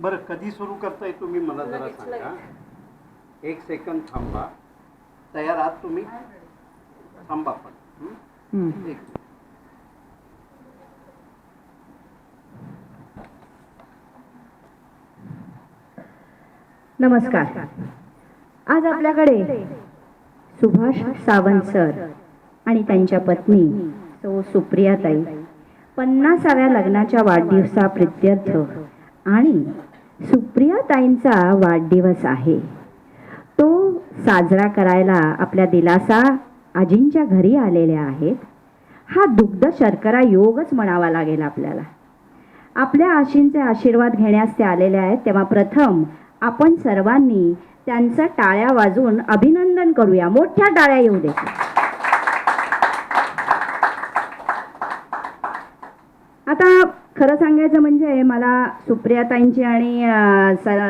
बरं, कधी सुरू करताय तुम्ही मला जरा सांगा. 1 सेकंद थांबा. तयार आहात तुम्ही? थांबा पण. एक मिनिट. नमस्कार. आज आपल्याकडे सुभाष सावंत सर आणि त्यांच्या पत्नी सौ सुप्रियाताई 50व्या लग्नाच्या वाढदिवसाप्रित्यर्थ आणि सुप्रियाताईंचा वाढदिवस आहे तो साजरा करायला आपल्या दिलासा आजींच्या घरी आलेल्या आहेत. हा दुग्ध शर्करा योगच म्हणावा लागेल आपल्याला. आपल्या आशींचे आशीर्वाद घेण्यास ते आलेले आहेत. तेव्हा प्रथम आपण सर्वांनी त्यांचं टाळ्या वाजवून अभिनंदन करूया. मोठ्या टाळ्या येऊ दे. आता खरं सांगायचं म्हणजे मला सुप्रियाताईंची आणि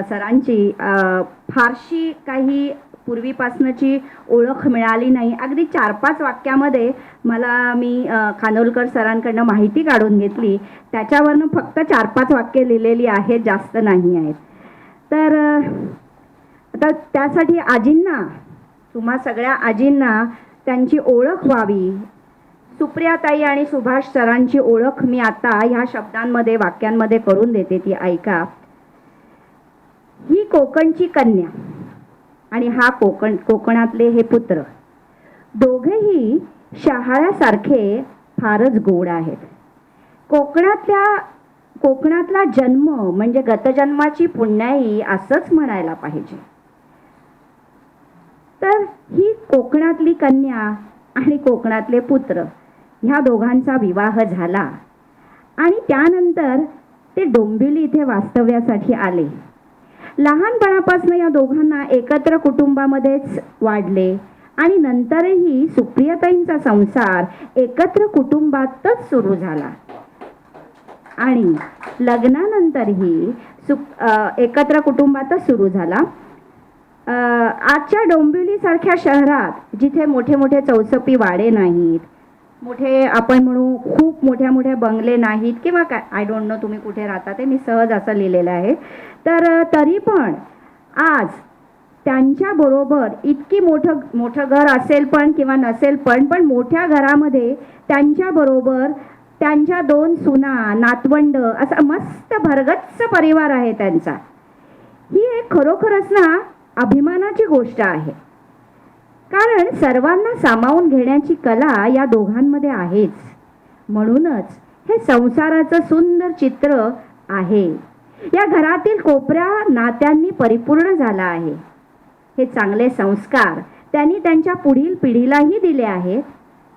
सरांची फारशी काही पूर्वीपासनची ओळख मिळाली नाही. अगदी 4-5 वाक्यामध्ये मी खानोलकर सरांकडनं माहिती काढून घेतली. त्याच्यावरनं फक्त 4-5 वाक्य लिहिलेली आहेत, जास्त नाही आहेत. तर आता त्यासाठी आजींना, तुम्हा सगळ्या आजींना त्यांची ओळख व्हावी. सुप्रियाताई आणि सुभाष सरांची ओळख मी आता ह्या शब्दांमध्ये, वाक्यांमध्ये करून देते, ती ऐका. ही कोकणची कन्या आणि हा कोकणातले हे पुत्र, दोघेही शहाळ्यासारखे फारच गोड आहेत. कोकणातला जन्म म्हणजे गतजन्माची पुण्याई असंच म्हणायला पाहिजे. तर ही कोकणातली कन्या आणि कोकणातले पुत्र ह्या दोघांचा विवाह झाला आणि त्यानंतर ते डोंबिवली इथे वास्तव्यासाठी आले. लहानपणापासून या दोघांना एकत्र कुटुंबामध्येच वाढले आणि नंतरही सुप्रियाताईंचा संसार एकत्र कुटुंबातच सुरू झाला आणि लग्नानंतरही एकत्र कुटुंबातच सुरू झाला. आजच्या डोंबिवलीसारख्या शहरात जिथे मोठे मोठे चौसपी वाडे नाहीत, मोठे आपण म्हणू खूप मोठ्या बंगले नाहीत किंवा काय, आय डोंट नो तुम्ही कुठे राहता, ते मी सहज असं लिहिलेलं आहे. तर तरी पण आज त्यांच्याबरोबर इतकी मोठं घर असेल पण किंवा नसेल पण मोठ्या घरामध्ये त्यांच्याबरोबर त्यांच्या 2 सुना, नातवंड, असा मस्त भरगच्च परिवार आहे त्यांचा. ही एक खरोखरच ना अभिमानाची गोष्ट आहे. कारण सर्वांना सामावून घेण्याची कला या दोघांमध्ये आहेच. म्हणूनच हे संसाराचं सुंदर चित्र आहे. या घरातील कोपऱ्या नात्यांनी परिपूर्ण झाला आहे. हे चांगले संस्कार त्यांनी त्यांच्या पुढील पिढीलाही दिले आहेत.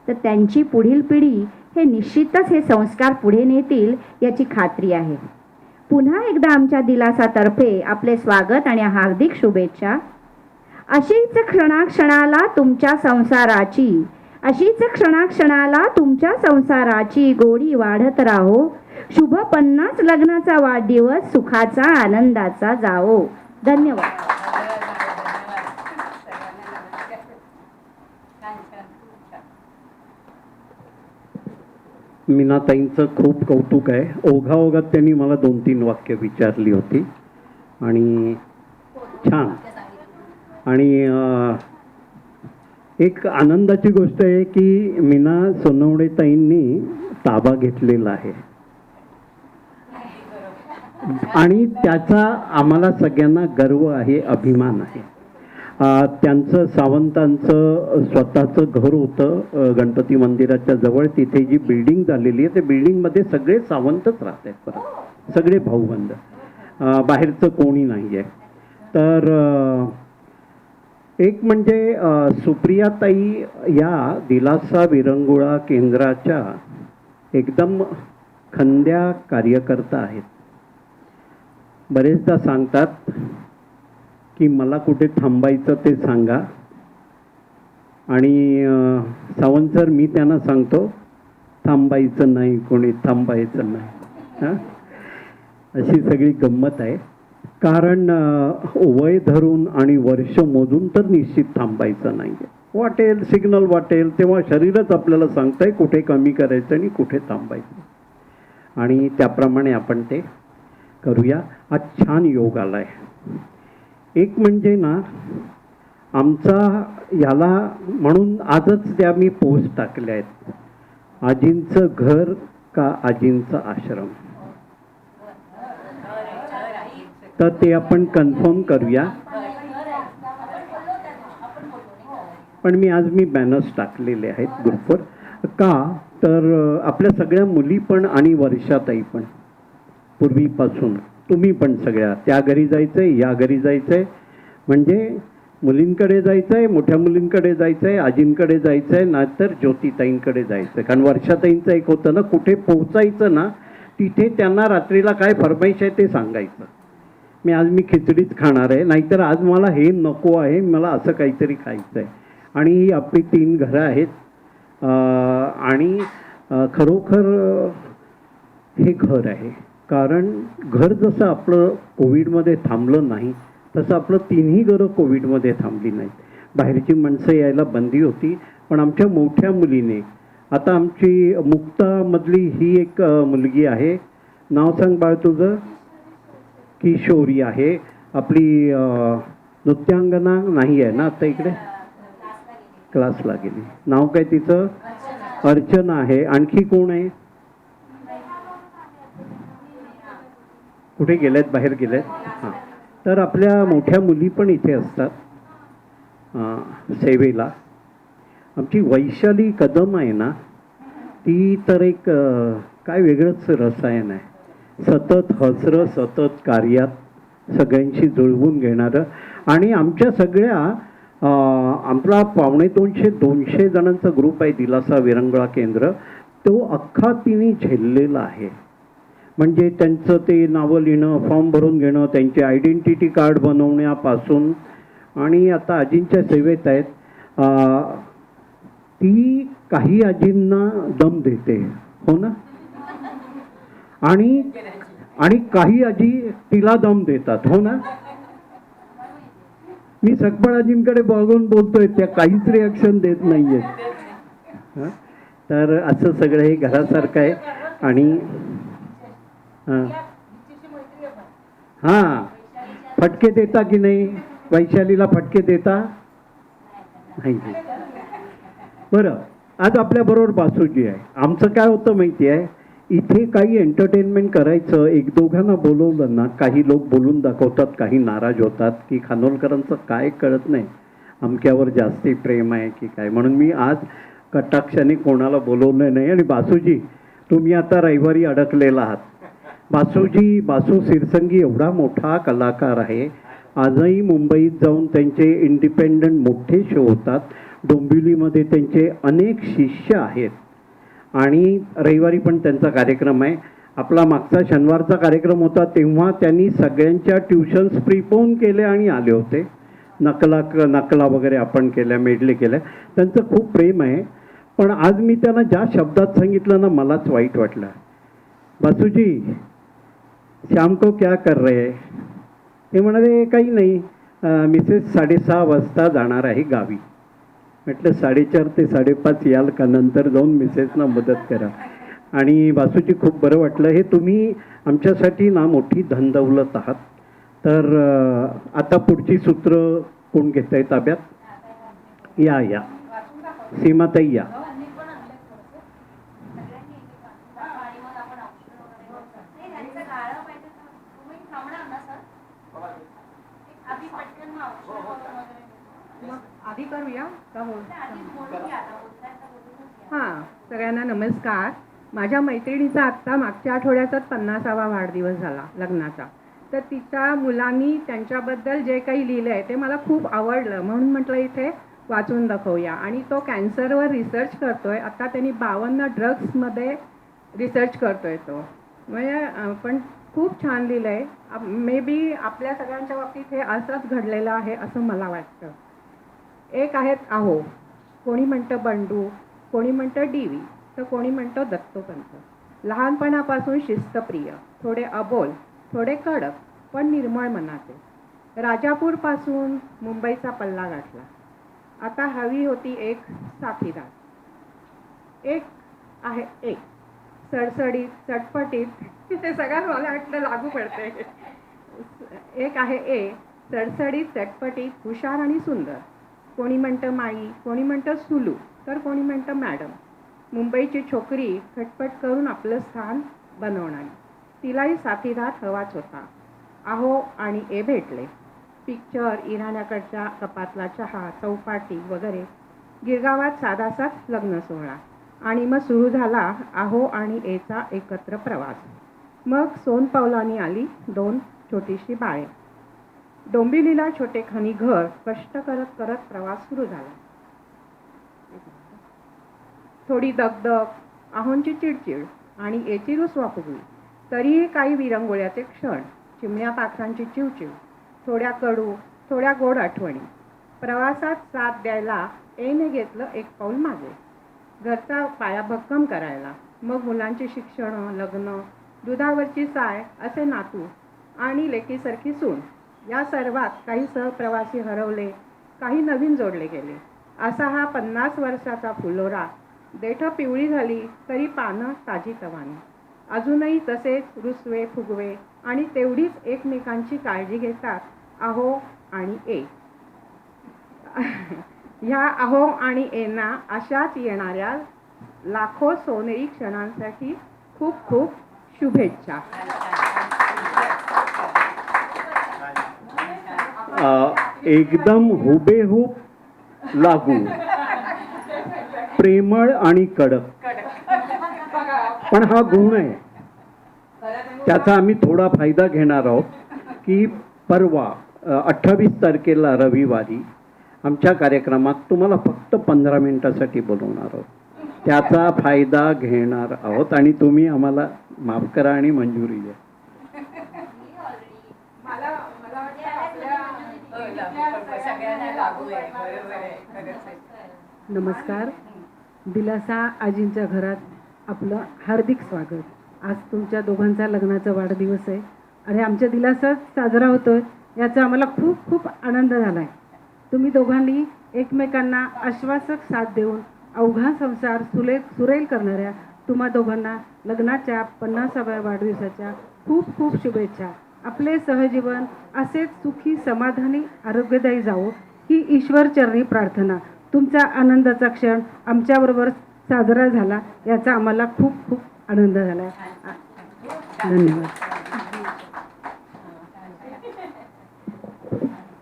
तर त्यांची पुढील पिढी हे निश्चितच हे संस्कार पुढे नेतील याची खात्री आहे. पुन्हा एकदा आमच्या दिलासातर्फे आपले स्वागत आणि हार्दिक शुभेच्छा. अशीच क्षणाक्षणाला तुमच्या संसाराची गोडी वाढत राहो. शुभ 50 लग्नाचा वाढदिवस सुखाचा आनंदाचा जावो. धन्यवाद. मीनाताईंचं खूप कौतुक आहे. ओघाओघात त्यांनी मला 2-3 वाक्य विचारली होती आणि छान. आणि एक आनंदाची गोष्ट आहे की मीना सोनवणेताईंनी ताबा घेतलेला आहे आणि त्याचा आम्हाला सगळ्यांना गर्व आहे, अभिमान आहे. त्यांचं सावंतांचं स्वतःचं घर होतं गणपती मंदिराच्या जवळ. तिथे जी बिल्डिंग झालेली आहे त्या बिल्डिंगमध्ये सगळे सावंतच राहत आहेत, परत सगळे भाऊबंद, बाहेरचं कोणी नाही आहे. तर एक म्हणजे सुप्रियाताई या दिलासा विरंगुळा केंद्राच्या एकदम खंद्या कार्यकर्ता आहेत. बरेचदा सांगतात की मला कुठे थांबायचं ते सांगा आणि सावंत सर मी त्यांना सांगतो थांबायचं नाही, कोणी थांबायचं नाही. अशी सगळी गंमत आहे. कारण वय धरून आणि वर्ष मोजून तर निश्चित थांबायचं नाही. वाटेल सिग्नल वाटेल तेव्हा शरीरच आपल्याला सांगतंय कुठे कमी करायचं आणि कुठे थांबायचं आणि त्याप्रमाणे आपण ते करूया. आज छान योग आलाय. एक म्हणजे ना, आमचा याला म्हणून आजच त्या मी पोस्ट टाकल्या आहेत, आजींचं घर का आजींचा आश्रम. तर ते आपण कन्फर्म करूया. पण मी बॅनर्स टाकलेले आहेत ग्रुपवर. का तर आपल्या सगळ्या मुली पण आणि वर्षाताई पण पूर्वीपासून तुम्ही पण सगळ्या त्या घरी जायचंय, या घरी जायचंय, म्हणजे मुलींकडे जायचंय, मोठ्या मुलींकडे जायचंय, आजींकडे जायचंय, नाहीतर ज्योतिताईंकडे जायचंय. कारण वर्षाताईंचं एक होतं ना, कुठे पोहोचायचं ना तिथे त्यांना रात्रीला काय फरमाईश आहे ते सांगायचं. आज मी खिचडीच खाणार आहे, नाहीतर आज मला हे नको आहे, मला असं काहीतरी खायचं आहे. आणि ही आपली 3 घरं आहेत. आणि खरोखर हे घर आहे. कारण घर जसं आपलं कोविडमध्ये थांबलं नाही, तसं आपलं 3ही घरं कोविडमध्ये थांबली नाहीत. बाहेरची माणसं यायला बंदी होती, पण आमच्या मोठ्या मुलीने, आता आमची मुक्तामधली ही एक मुलगी आहे, नाव सांग बाळ तुझं. किशोरी आहे. आपली नृत्यांगना नाही आहे ना आता इकडे, क्लासला गेली. नाव काय तिचं? अर्चना आहे. आणखी कोण आहे? कुठे गेलेत? बाहेर गेलेत. हां, तर आपल्या मोठ्या मुली पण इथे असतात सेवेला. आमची वैशाली कदम आहे ना, ती तर एक काय वेगळंच रसायन आहे. सतत हसरं, सतत कार्यात सगळ्यांशी जुळवून घेणारं. आणि आमच्या सगळ्या आपला 250 जणांचा ग्रुप आहे दिलासा विरंगुळा केंद्र, तो अख्खा तिने झेललेला आहे. म्हणजे त्यांचं ते नावं लिहिणं, फॉर्म भरून घेणं, त्यांचे आयडेंटिटी कार्ड बनवण्यापासून, आणि आता आजींच्या सेवेत आहेत. ती काही आजींना दम देते, हो ना, आणि काही आजी तिला दम देतात, हो ना. मी सकपाळ आजींकडे बघून बोलतोय, त्या काहीच रिॲक्शन देत नाहीयेत. तर असं सगळं हे घरासारखं आहे. आणि हां, फटके देता की नाही? वैशालीला फटके देता नाही? बरं, आज आपल्याबरोबर बासूजी आहे. आमचं काय होतं माहिती आहे, इथे काही एंटरटेनमेंट करायचं, 1-2घांना बोलवलं ना, काही लोक बोलून दाखवतात, काही नाराज होतात की खानोलकरांचं काय कळत नाही, अमक्यावर जास्ती प्रेम आहे की काय. म्हणून मी आज कटाक्षाने कोणाला बोलवलं नाही. आणि बासूजी, तुम्ही आता रविवारी अडकलेला आहात. बासू सिरसंगी एवढा मोठा कलाकार आहे. आजही मुंबईत जाऊन त्यांचे इंडिपेंडंट मोठे शो होतात. डोंबिवलीमध्ये त्यांचे अनेक शिष्य आहेत. आणि रविवारी पण त्यांचा कार्यक्रम आहे. आपला मागचा शनिवारचा कार्यक्रम होता तेव्हा त्यांनी सगळ्यांच्या ट्युशन्स प्रीपोन केल्या आणि आले होते. नकला वगैरे आपण केल्या, मेडले केल्या. त्यांचं खूप प्रेम आहे. पण आज मी त्यांना ज्या शब्दात सांगितलं ना, मलाच वाईट वाटलं. बासूजी, शाम को क्या कर रहे? ते म्हणाले काही नाही, मिसेस 6:30 वाजता जाणार आहे गावी. म्हटलं 4:30 ते 5:30 याल का? नंतर जाऊन मिसेसना मदत करा. आणि बासूजी खूप बरं वाटलं. हे तुम्ही आमच्यासाठी ना मोठी धनदौलत आहात. तर आता पुढची सूत्र कोण घेत आहे ताब्यात? या सीमाताई या. आधी करूया का? हां, सगळ्यांना नमस्कार. माझ्या मैत्रिणीचा आत्ता मागच्या आठवड्यातच 50वा वाढदिवस झाला लग्नाचा. तर तिच्या मुलांनी त्यांच्याबद्दल जे काही लिहिलं आहे ते मला खूप आवडलं, म्हणून म्हटलं इथे वाचून दाखवूया. आणि तो कॅन्सरवर रिसर्च करतोय. आता त्यांनी 52 ड्रग्समध्ये रिसर्च करतोय तो. म्हणजे पण खूप छान लिहिलं आहे. मे बी आपल्या सगळ्यांच्या बाबतीत हे असंच घडलेलं आहे असं मला वाटतं. एक आहेत आहो, कोणी म्हणतं बंडू, कोणी म्हणतं डीवी, तर कोणी म्हणतं दत्तोपंत. लहानपणापासून शिस्तप्रिय, थोडे अबोल, थोडे कडक, पण निर्मळ मनाचे. राजापूरपासून मुंबईचा पल्ला गाठला. आता हवी होती एक साथीदार. एक आहे एक सडसडीत, चटपटीत हे सगळ्यात मला वाटतं लागू पडते. एक आहे ए, सडसडीत, चटपटीत, हुशार आणि सुंदर. कोणी म्हणतं माई, कोणी म्हणतं सुलू, तर कोणी म्हणतं मॅडम. मुंबईची छोकरी खटपट करून आपलं स्थान बनवणारी. तिलाही साथीदार हवाच होता. आहो आणि ए भेटले. पिक्चर, इराण्याकडच्या कपातला चहा, चौपाटी वगैरे. गिरगावात साधासाच लग्न सोहळा. आणि मग सुरू झाला आहो आणि एचा एकत्र प्रवास. मग सोनपावलानी आली 2 छोटीशी बाळे. डोंबिवलीला छोटेखानी घर. कष्ट करत करत प्रवास सुरू झाला. थोडी दगदग, आहोंची चिडचिड आणि एची रुसवा फुगली. तरीही काही विरंगुळ्याचे क्षण, चिमण्या पाखरांची चिवचिव, थोड्या कडू, थोड्या गोड आठवणी. प्रवासात साथ द्यायला एने घेतलं एक पाऊल मागे. घरचा पाया भक्कम करायला. मग मुलांची शिक्षणं, लग्न, दुधावरची साय, असे नातू आणि लेकीसारखी सून. या सर्वात काही सहप्रवासी हरवले, काही नवीन जोडले गेले. असा हा 50 वर्षाचा फुलोरा. देठं पिवळी झाली तरी पानं ताजी तवानी. अजूनही तसेच रुसवे फुगवे आणि तेवढीच एकमेकांची काळजी घेतात आहो आणि ए. ह्या अहो आणि एना अशाच येणाऱ्या लाखो सोनेरी क्षणांसाठी खूप खूप शुभेच्छा. एकदम हुबेहूब लागू, प्रेमळ आणि कडक. पण हा गुण आहे, त्याचा आम्ही थोडा फायदा घेणार आहोत की परवा 28 तारखेला रविवारी आमच्या कार्यक्रमात तुम्हाला फक्त 15 मिनिटासाठी बोलवणार आहोत. त्याचा फायदा घेणार आहोत आणि तुम्ही आम्हाला माफ करा आणि मंजुरी द्या. नमस्कार. दिलासा आजींच्या घरात आपलं हार्दिक स्वागत. आज तुमच्या दोघांचा लग्नाचा वाढदिवस आहे आणि आमच्या दिलासाच साजरा होतोय याचा आम्हाला खूप खूप आनंद झाला आहे. तुम्ही दोघांनी एकमेकांना आश्वासक साथ देऊन अवघा संसार सुरेल करणाऱ्या तुम्हा दोघांना लग्नाच्या 50व्या वाढदिवसाच्या खूप खूप शुभेच्छा. आपले सहजीवन असेच सुखी, समाधानी, आरोग्यदायी जावो ही ईश्वरचरणी प्रार्थना. तुमचा आनंदाचा क्षण आमच्याबरोबर साजरा झाला याचा आम्हाला खूप खूप आनंद झाला. धन्यवाद.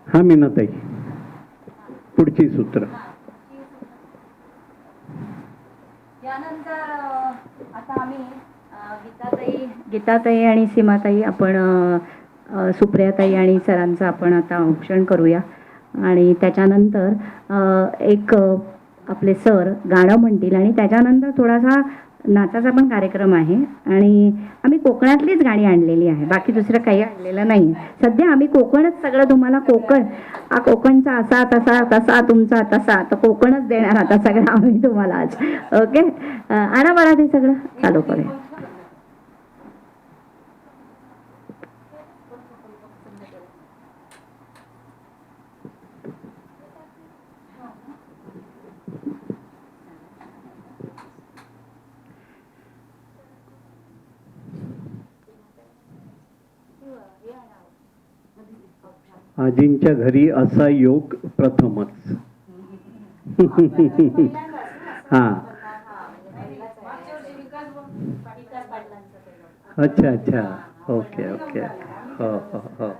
हा मीनाताई, पुढची सूत्र. यानंतर आता आम्ही गीताताई आणि सीमाताई, आपण सुप्रियाताई आणि सरांचं आपण आता औक्षण करूया. आणि त्याच्यानंतर एक आपले सर गाणं म्हणतील आणि त्याच्यानंतर थोडासा नाचाचा पण कार्यक्रम आहे. आणि आम्ही कोकणातलीच गाणी आणलेली आहे, बाकी दुसरं काही आणलेलं नाही. सध्या आम्ही कोकणच सगळं तुम्हाला कोकणचा असा तसा तसा तुमचा तसा तर कोकणच देणार आता सगळं आम्ही तुम्हाला आज. ओके, आणा बरा ते सगळं चालू करूया. आजींच्या घरी असा योग प्रथमच. हा, अच्छा अच्छा, ओके ओके, हो हो हो.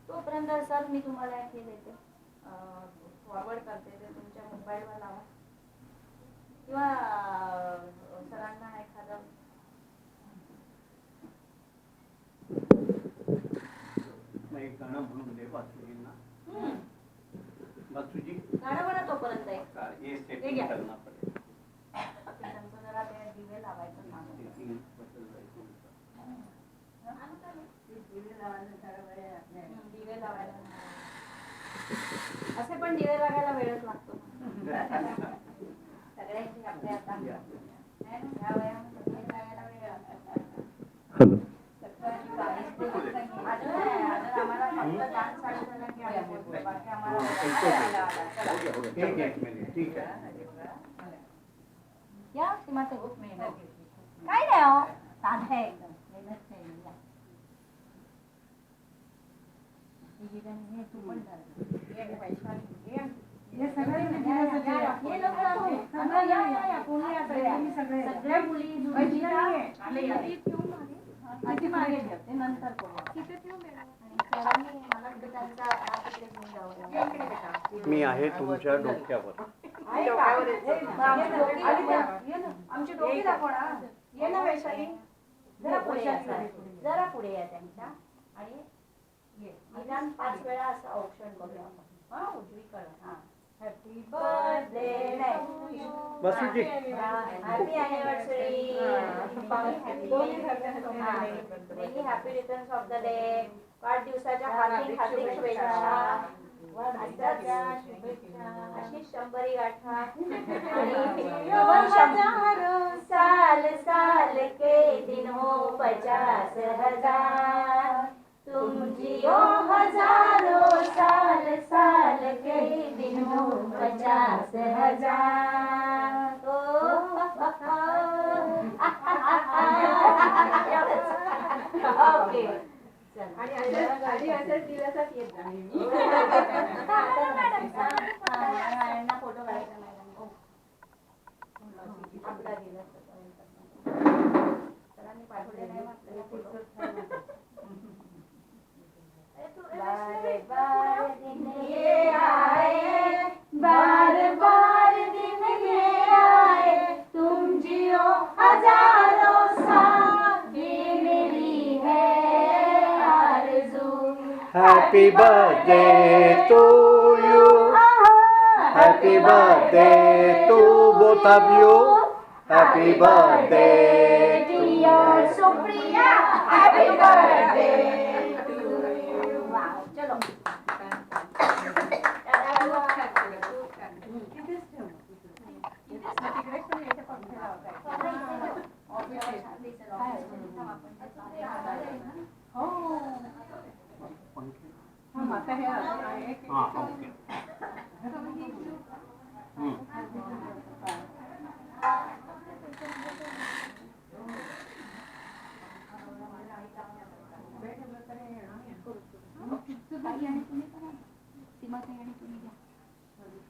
तोपर्यंत सर मी तुम्हाला हे देते, फॉरवर्ड करते, ते तुमच्या मोबाईलवर लावा किंवा सरांना एखादं गाणं म्हणून दे बासुजींना. बासुजी गाणं म्हणा तोपर्यंत ये सेटिंग करना पडेल. ठीक आहे. या सीमाताई. काय नाही हो, साधं आहे एकदम. मेहनत नाही. या. हे तू पण कर. हे सगळे हे लोक आहे. या. कोणी या सगळ्या मुली आधी मागे ठेव. ते नंतर करू. आणि सरांनी मला त्यांचा हात इकडे घेऊन जावं. मी आहे तुमच्या डोक्यावर. आमची डोकी दाखव ना. ये ना वैशाली. जरा पुढे या. जरा पुढे या त्यांच्या. आणि निदान 5 वेळा असं औक्षण करूया आपण. हा उजवीकडे. हा happy birthday Basuji. Happy anniversary. Many happy returns of the day. वाढदिवसाच्या हार्दिक हार्दिक शुभेच्छा. अशी 100 गाठा. साल साल के दिन हो 50,000. तुम जियो हजारों साल साल के दिन हो 50,000. ओके. आणि असं दिवसात येत नाही. फोटो काढायचा मॅडम. आपला दिवस सरांनी पाठवले नाही म्हटलं. बार बार दिन ये आए, बार बार दिन ये आए, तुम जियो हजारों साल, ये मेरी है आरज़ू. Happy birthday to you. Happy birthday to both of you. Happy birthday to dear Supriya. Happy birthday. चलो.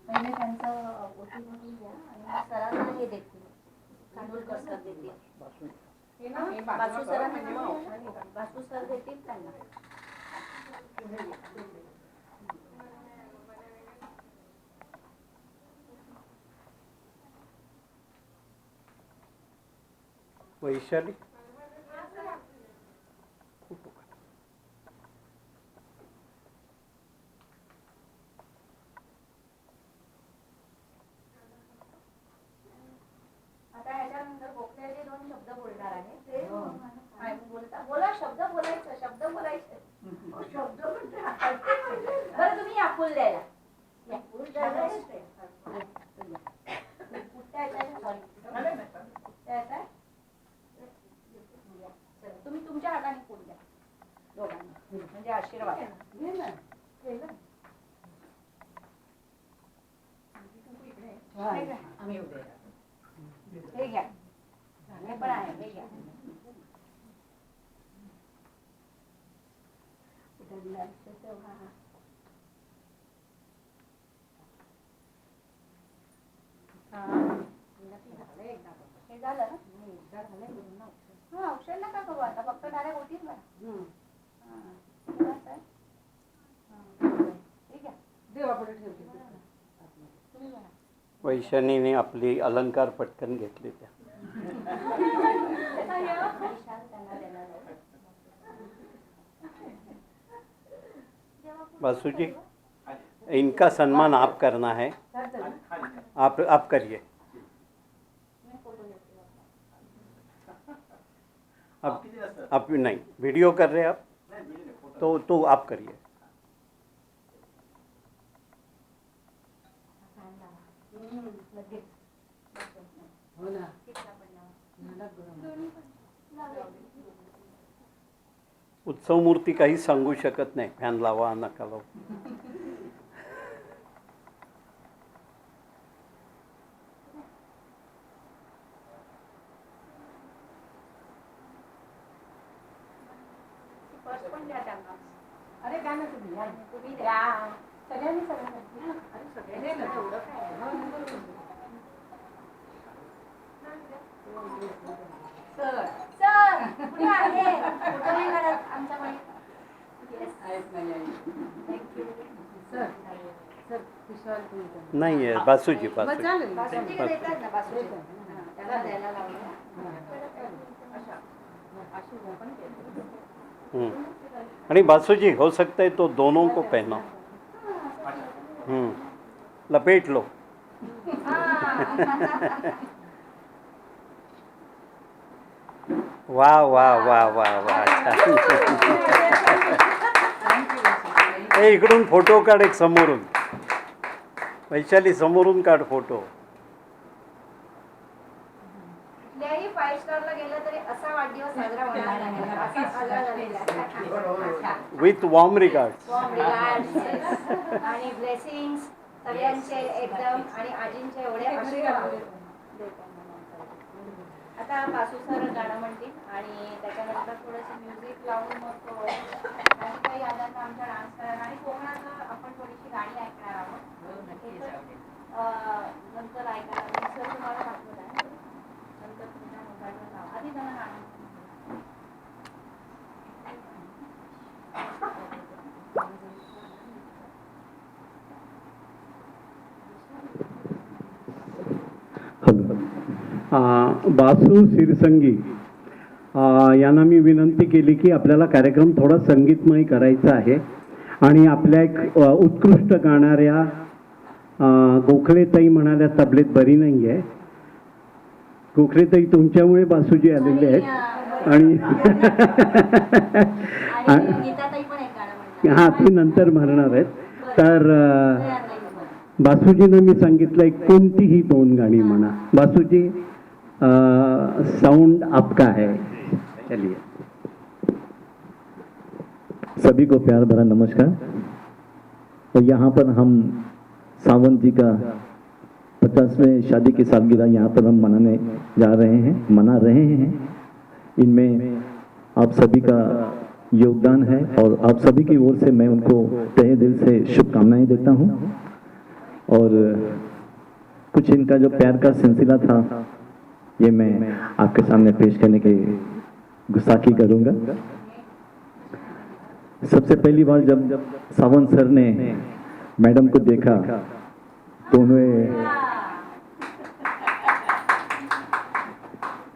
पहिले त्यांचं ओटी भरून घ्या आणि सरांना हे देतील. तांदूळ कसं देतील. बासू सरांना बासू सर देतील त्यांना. वैशाली. आता ह्याच्यानंतर गोखलेचे 2 शब्द बोलणार आहे. ते बोला. शब्द बोलायचे. शब्द बरं तुम्ही या फुल द्यायला. या फुल द्यायला. तुम्ही तुमच्या हाताने फुल द्या दोघांनी. म्हणजे आशीर्वाद. हे घ्या. हे पण आहे. हे घ्या. हे झालं ना. हा औषध नका करू आता. फक्त डायरेक्ट ओटीच बघा. ठीक आहे. देवापुढे ठेवते. तुम्ही बघा. वैशालीने आपली अलंकार पटकन घेतले त्या. बासुजी, इनका सम्मान आप करना है. आप करिए. आप नहीं वीडियो कर रहे आप तो आप करिए. हो ना. उत्सव मूर्ती काही सांगू शकत नाही. फॅन लावा नका लावा. अरे काय ना तुम्ही या. तुम्ही द्या सगळ्यांनी सगळ्यांनी अरे सगळ्यांनी एवढं काय सर सर कुठे आहे कुठे नाही करत आमच्याकडे सर सर विश्वास तुम्ही नाही आहे बासूजी मग बासूजी चालेल बासुंदीकडे देतात ना बासुंदी त्याला द्यायला लावलं आणि बासूजी हो सकता है तो दोनों को पहनो लपेट लो वाह वाह वाह वाह वाह ए इकडून फोटो काढ एक समोरून वैशाली समोरून काढ फोटो कुठल्याही 5 स्टारला गेलं तरी असा वाढदिवस साजरा होणार नाही असा साजरा झालेला आहे with warm regards Warm regards आणि ब्लेसिंग्स सगळ्यांचे एकदम आणि आजींचे एवढे आशीर्वाद आता बासू सर गाणं म्हणतील आणि त्याच्यानंतर थोडंसं म्युझिक लावून मग काही काही यादांना आमचा डान्स करणार आणि कोकणाचं आपण थोडीशी गाणी ऐकणार आहोत हे तर, नंतर ऐकायला सर तुम्हाला दाखवत आहे नंतर तुमच्या मोबाईलवर लावा आधी त्यांना गाणं बासू सिरसंगी यांना मी विनंती केली की आपल्याला कार्यक्रम थोडा संगीतमय करायचा आहे आणि आपल्या एक उत्कृष्ट गाणाऱ्या गोखलेताई म्हणाल्या तबलेत बरी नाही आहे गोखलेताई तुमच्यामुळे बासूजी आलेले आहेत आणि गीताताई पण एक गाणं म्हणणार हां ती नंतर म्हणणार आहेत तर बासूजीनं मी सांगितलं एक कोणतीही 2 गाणी म्हणा बासूजी साउंड आपका है चलिए सभी को प्यार भरा नमस्कार और यहाँ पर हम सावंत जी का 50वें शादी की सालगिरह यहाँ पर हम मना रहे हैं इनमें आप सभी का योगदान है और आप सभी की ओर से मैं उनको तहे दिल से शुभकामनाएं देता हूँ और कुछ इनका जो प्यार का सिलसिला था ये मैं आपके सामने पेश करने की गुस्ताखी करूँगा सबसे पहली बार जब सावंत सर ने मैडम को देखा तो उन्हें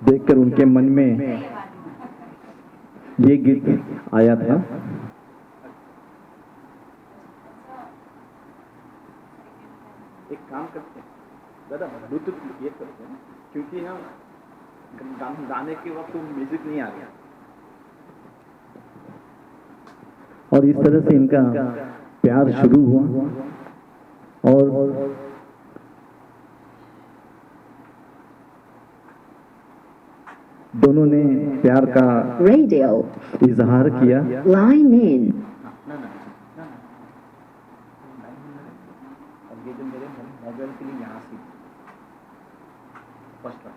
देखकर उनके मन में ये गीत आया था एक काम करते हैं दादा ब्लूटूथ ये करते हैं क्योंकि ना गाने के वक्त म्यूजिक नहीं आ गया और इस तरह से इनका प्यार शुरू हुआ और दोनों ने प्यार का Radio. इजहार किया Line in. और ये जो मेरे मोबाइल के लिए यहाँ से फर्स्ट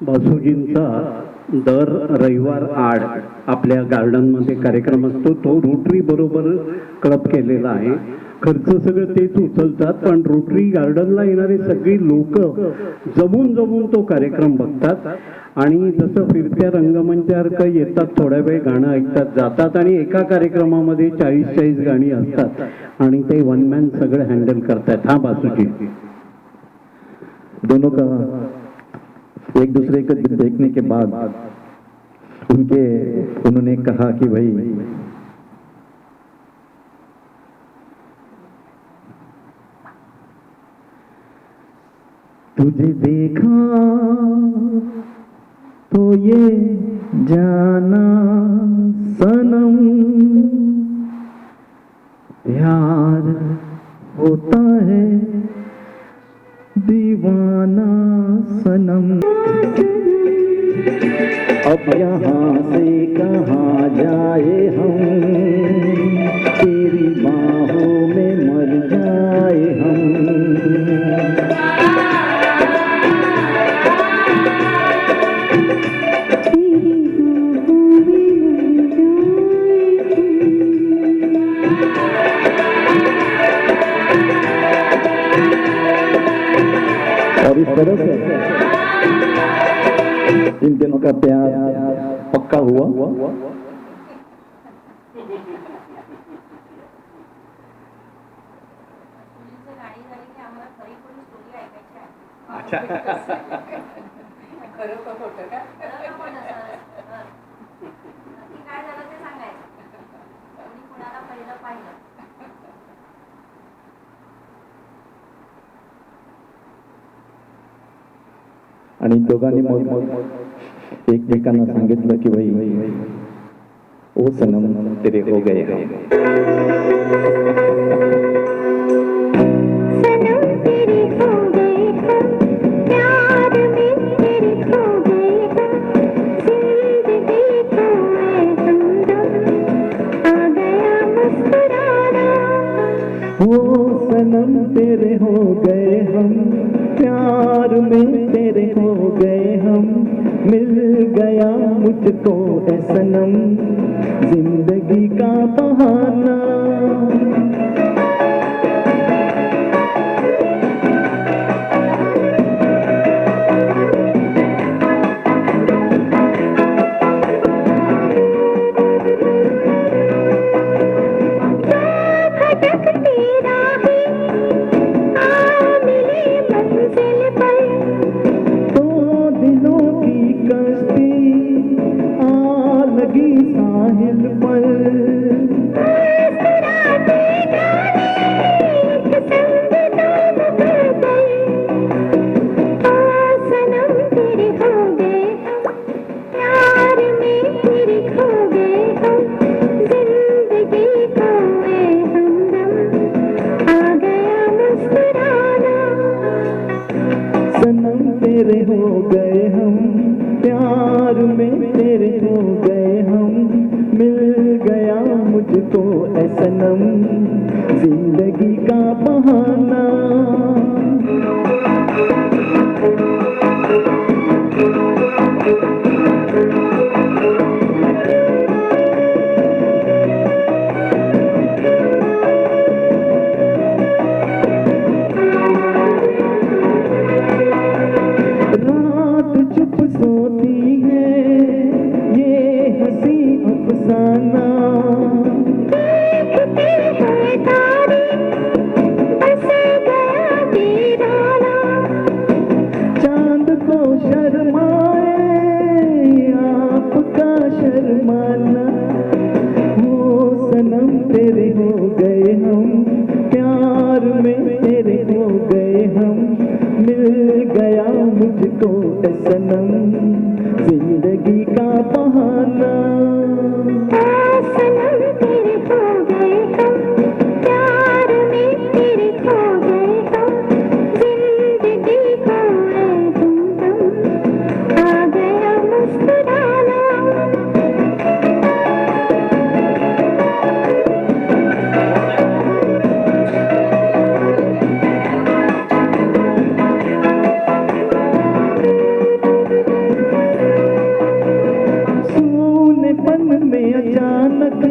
बासूजींचा दर रविवार आड आपल्या गार्डनमध्ये कार्यक्रम असतो तो रोटरी बरोबर क्लब केलेला आहे खर्च सगळं तेच उचलतात पण रोटरी गार्डनला येणारे सगळी लोक जमून जमून तो कार्यक्रम बघतात आणि जसं फिरत्या रंगमंचासारखं येतात थोड्या वेळ गाणं ऐकतात जातात आणि एका कार्यक्रमामध्ये 40-40 गाणी असतात आणि ते वन मॅन सगळं हँडल करतात हा बासूजी दोनों का एक दूसरे को देखने के बाद उन्होंने कहा कि भाई तुझे देखा तो ये जाना सनम प्यार होता है दीवाना सनम। अब यहाँ से कहाँ जाए हम, तेरी बाहों में मर जाए हम। और इस तरह से इन दिनों का प्यार पक्का हुआ। अच्छा आणि दोघांनी मग एकमेकांना सांगितलं की भाई ओ सनम तेरे हो गए हम। ओ सनम तेरे हो गए हम, प्यार में तेरे हो गए हम। मिल गया मुझको ए सनम जिंदगी का बहाना। तेरे हो गए हम, प्यार में तेरे हो गए हम। मिल गया मुझको ए सनम जिंदगी का बहाना। चुप सोती है ये हंसी अफसाना। देखते हैं तारे बस गया दीवाना। चांद को शर्माए आपका शर्माना। हो सनम तेरे हो गए हम, प्यार में तेरे हो गए हम। मिल गया मुझको ए सनम जिंदगी का बहाना। सनम तेरे हो गए हम, प्यार में तेरे हो गए हम। जिंदगी को आ गया मुस्कुराना। पन में अचानक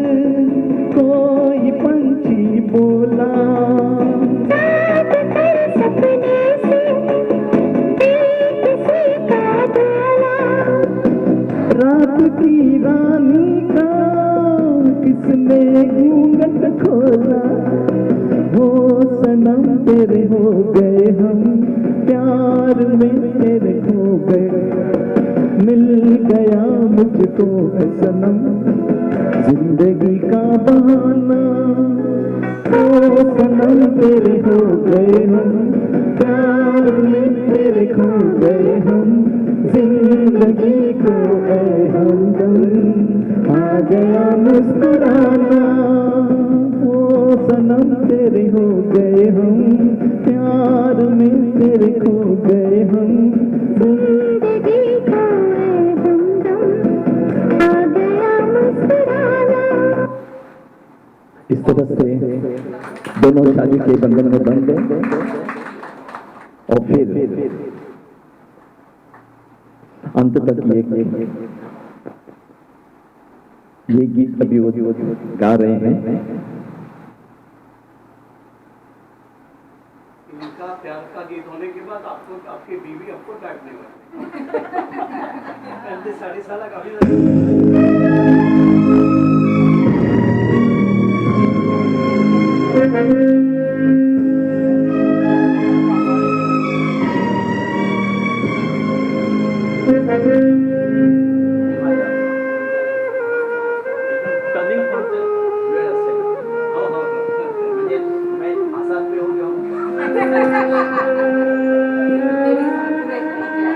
कोई पंछी बोला। सपने से किसी का डाला। रात की रानी का किसने घूंघट खोला। हो सनम तेरे हो गए हम, प्यार में तेरे हो गए। मिल गया मुझको है सनम जिंदगी का बहाना। ओ सनम तेरे हो गए हम, प्यार में तेरे खो गए हम। जिंदगी को है हमदम आ गया मुस्कुराना। ओ सनम तेरे हो गए हम, प्यार में तेरे खो इस तरह से दोनों शादी के बंधन में बंध गए और फिर अंत तक ये गीत अभी वो गा रहे हैं। इनका प्यार का गीत होने के बाद आपको आपकी बीवी आपको टाइप नहीं करती 40 साल काफी टर्निंग पॉइंट वेळ असेल हो हो म्हणजे मी आसात पे हो गया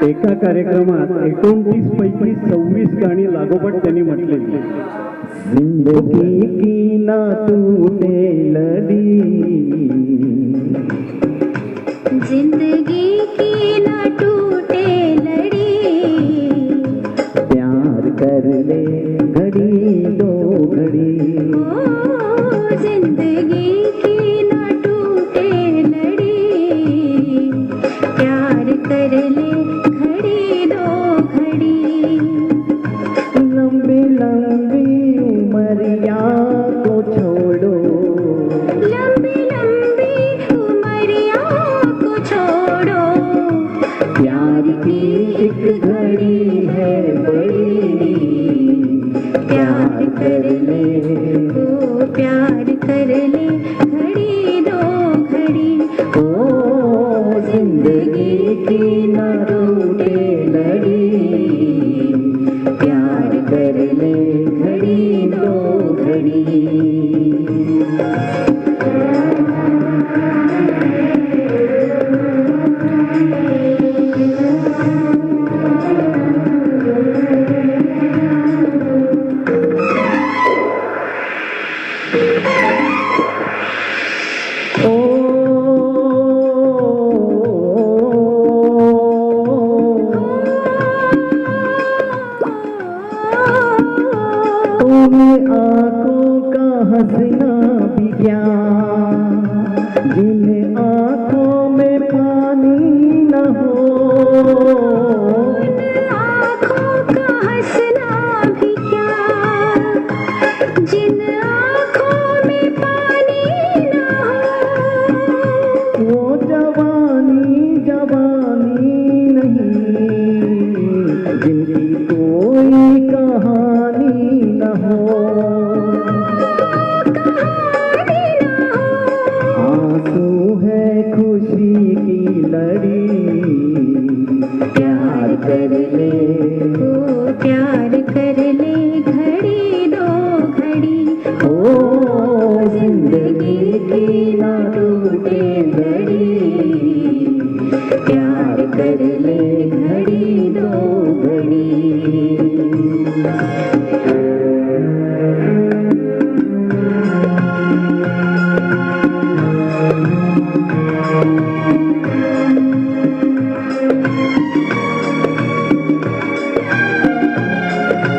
एका कार्यक्रमात 29 पैकी 26 गाणी लागोपाठ त्यांनी म्हटलेली. जिंदगी की ना तूने लड़ी, जिंदगी की ना टूटे लड़ी, प्यार कर ले घड़ी दो घड़ी, ओ जिंदगी की ना टूटे लड़ी, प्यार कर ले घड़ी दो घड़ी, लंबी लंबी उमरिया को छोड़ो, लंबी लंबी उमरिया को छोड़ो, प्यार की एक घड़ी है बड़ी, प्यार कर ले ओ प्यार कर ले घड़ी दो घड़ी, ओ जिंदगी की ना टूटे लड़ी, प्यार कर ले घड़ी दो घड़ी। तुम्हें आंखों का हंसना भी क्या, जिन आंखों में पानी न हो, आँखों का हंसना भी क्या, जिन आँखों में पानी ना हो, वो जवानी जवानी नहीं, जिनकी कोई कहानी न हो, आंसू है खुशी की लड़ी, प्यार कर ले ओ प्यार कर ले घड़ी दो घड़ी, ओ जिंदगी की ना टूटे लड़ी, प्यार कर ले